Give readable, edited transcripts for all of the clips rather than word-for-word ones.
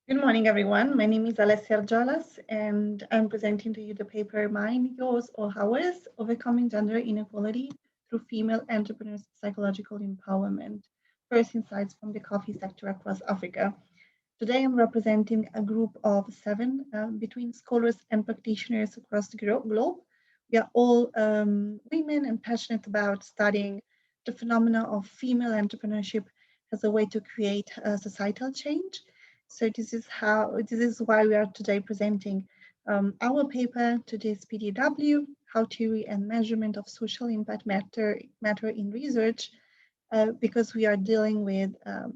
Good morning, everyone. My name is Alessia Argiolas, and I'm presenting to you the paper Mine, Yours, or Ours, Overcoming Gender Inequality Through Female Entrepreneurs' Psychological Empowerment, First Insights from the Coffee Sector Across Africa. Today, I'm representing a group of 7 between scholars and practitioners across the globe. We are all women and passionate about studying the phenomena of female entrepreneurship as a way to create societal change. So this is why we are today presenting our paper to this PDW, How Theory and Measurement of Social Impact Matter in Research, because we are dealing with a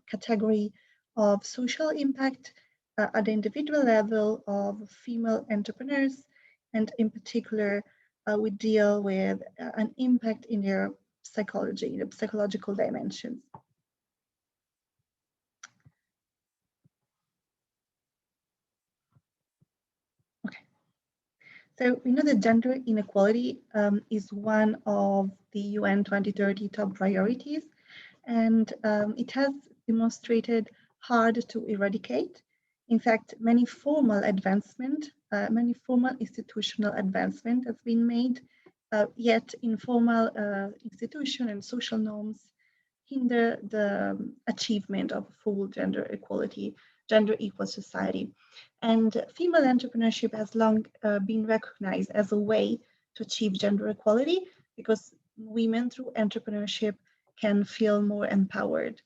category of social impact at the individual level of female entrepreneurs, and in particular, we deal with an impact in their psychology, the psychological dimensions. So we know that gender inequality is one of the UN 2030 top priorities, and it has demonstrated hard to eradicate. In fact, many formal institutional advancement has been made, yet informal institution and social norms hinder the achievement of full gender equality, gender equal society. And female entrepreneurship has long been recognized as a way to achieve gender equality because women through entrepreneurship can feel more empowered.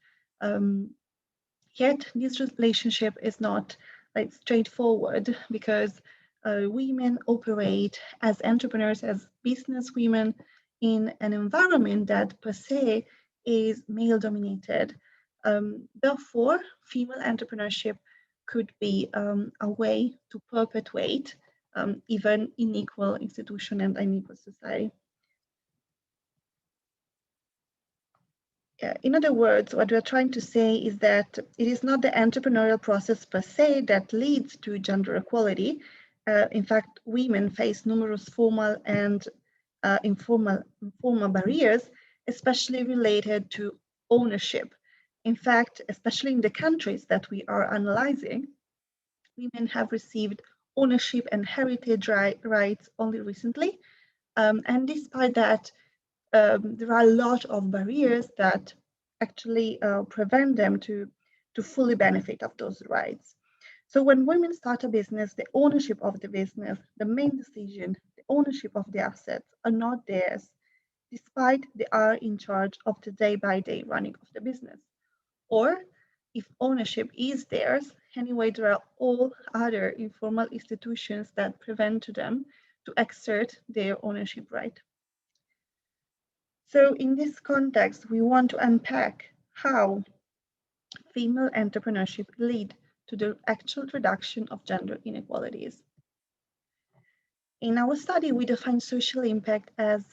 Yet this relationship is not like straightforward because women operate as entrepreneurs, as business women in an environment that per se is male dominated. Therefore, female entrepreneurship could be a way to perpetuate even unequal institution and unequal society. In other words, what we're trying to say is that it is not the entrepreneurial process per se that leads to gender equality. In fact, women face numerous formal and informal barriers, especially related to ownership. In fact, especially in the countries that we are analyzing, women have received ownership and heritage rights only recently. And despite that, there are a lot of barriers that actually prevent them to fully benefit of those rights. So when women start a business, the ownership of the business, the main decision, the ownership of the assets are not theirs, despite they are in charge of the day-by-day running of the business. Or if ownership is theirs, anyway, there are all other informal institutions that prevent them to exert their ownership right. So in this context, we want to unpack how female entrepreneurship lead to the actual reduction of gender inequalities. In our study, we define social impact as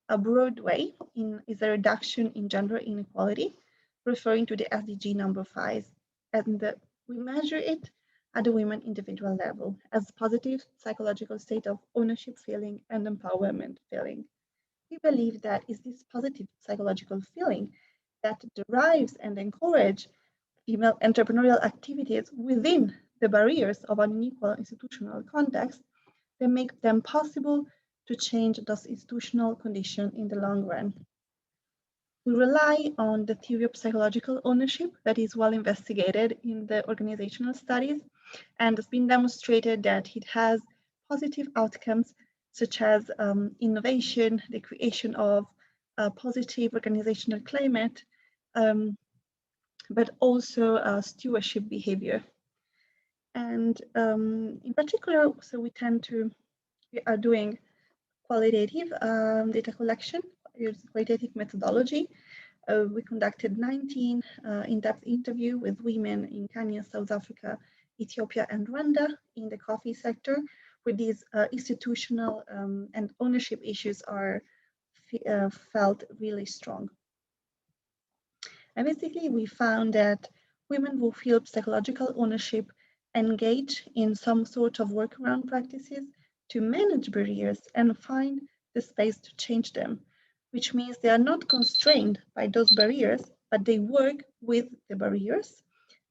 a broad way is a reduction in gender inequality, referring to the SDG number 5, and we measure it at the women individual level as positive psychological state of ownership feeling and empowerment feeling. We believe that is this positive psychological feeling that derives and encourages female entrepreneurial activities within the barriers of an unequal institutional context that make them possible to change those institutional conditions in the long run. We rely on the theory of psychological ownership that is well investigated in the organizational studies and has been demonstrated that it has positive outcomes such as innovation, the creation of a positive organizational climate, but also stewardship behavior. And in particular, so we are doing qualitative data collection, qualitative methodology. We conducted 19 in-depth interviews with women in Kenya, South Africa, Ethiopia, and Rwanda in the coffee sector, where these institutional and ownership issues are felt really strong. And basically, we found that women who feel psychological ownership engage in some sort of workaround practices to manage barriers and find the space to change them, which means they are not constrained by those barriers, but they work with the barriers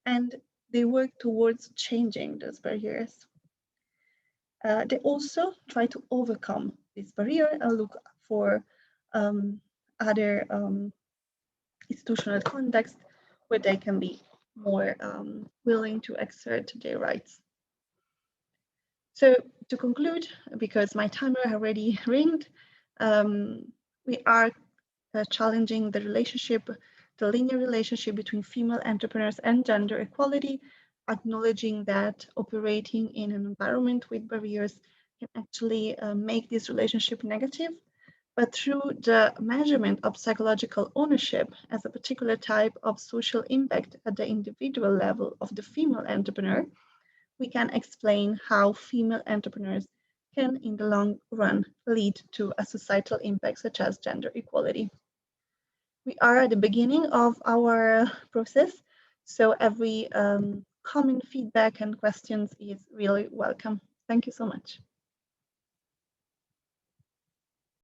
and they work towards changing those barriers. They also try to overcome this barrier and look for other institutional contexts where they can be more willing to exert their rights. So to conclude, because my timer already ringed, we are challenging the relationship, the linear relationship between female entrepreneurs and gender equality, acknowledging that operating in an environment with barriers can actually make this relationship negative. But through the measurement of psychological ownership as a particular type of social impact at the individual level of the female entrepreneur, we can explain how female entrepreneurs can, in the long run, lead to a societal impact such as gender equality. We are at the beginning of our process, so every comment, feedback, and questions is really welcome. Thank you so much.